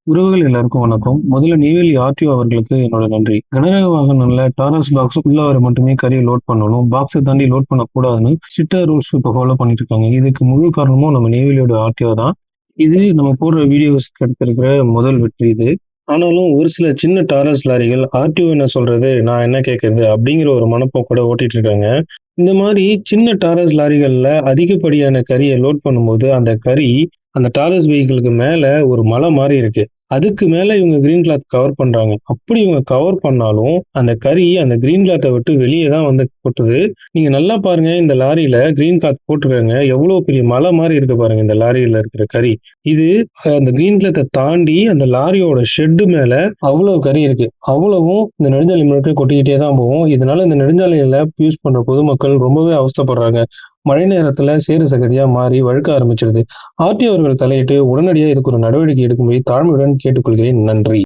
உறவுகள் எல்லாருக்கும் வணக்கம். முதல்ல நெய்வேலி ஆர்டிஓ அவர்களுக்கு என்னோட நன்றி. கனரக வாகனம்ல டாரஸ் பாக்ஸ் உள்ள வர மட்டுமே கரிய லோட் பண்ணணும். பாக்ஸ தாண்டி லோட் பண்ணக்கூடாதுன்னு ஸ்ட்ரிக்ட்டா ரூல்ஸ் இப்ப ஃபாலோ பண்ணிட்டு இருக்காங்க. இதுக்கு முழு காரணமும் நம்ம நெய்வேலியோட ஆர்டிஓ தான். இது நம்ம போடுற வீடியோஸ்க்கு கிடைத்திருக்கிற முதல் வெற்றி இது. ஆனாலும் ஒரு சில சின்ன டாரஸ் லாரிகள் ஆர்டிஓ என்ன சொல்றது, நான் என்ன கேட்கறது அப்படிங்கிற ஒரு மனப்போக்கோட ஓட்டிட்டு இருக்காங்க. இந்த மாரி சின்ன டாரஸ் லாரிகள்ல அதிகப்படியான கரிய லோட் பண்ணும்போது, அந்த கரி அந்த டாரஸ் வெஹிக்கிளுக்கு மேல ஒரு மலை மாரி இருக்கு. அதுக்கு மேல இவங்க கிரீன் கிளாத் கவர் பண்றாங்க. அப்படி இவங்க கவர் பண்ணாலும், அந்த கரி அந்த கிரீன் கிளாத்த விட்டு வெளிய தான் வந்து கொட்டுது. நீங்க நல்லா பாருங்க, இந்த லாரியில கிரீன் கிளாத் போட்டிருக்காங்க. எவ்வளோ பெரிய மலை மாரி இருக்கு பாருங்க இந்த லாரியில இருக்கிற கரி. இது அந்த கிரீன் கிளாத்த தாண்டி அந்த லாரியோட ஷெட் மேல அவ்வளோ கரி இருக்கு. அவ்வளவும் இந்த நெடுஞ்சாலை முழுக்க கொட்டிக்கிட்டே தான் போகும். இதனால இந்த நெடுஞ்சாலையில யூஸ் பண்ற பொதுமக்கள் ரொம்பவே அவஸ்தைப்படுறாங்க. மழை நேரத்துல சேறு சகதியா மாறி வழுக்க ஆரம்பிச்சிருது. ஆர்டிஓ அவர்கள் தலையிட்டு உடனடியா இதுக்கு ஒரு நடவடிக்கை எடுக்கும்படி தாழ்மையுடன் கேட்டுக்கொள்கிறேன். நன்றி.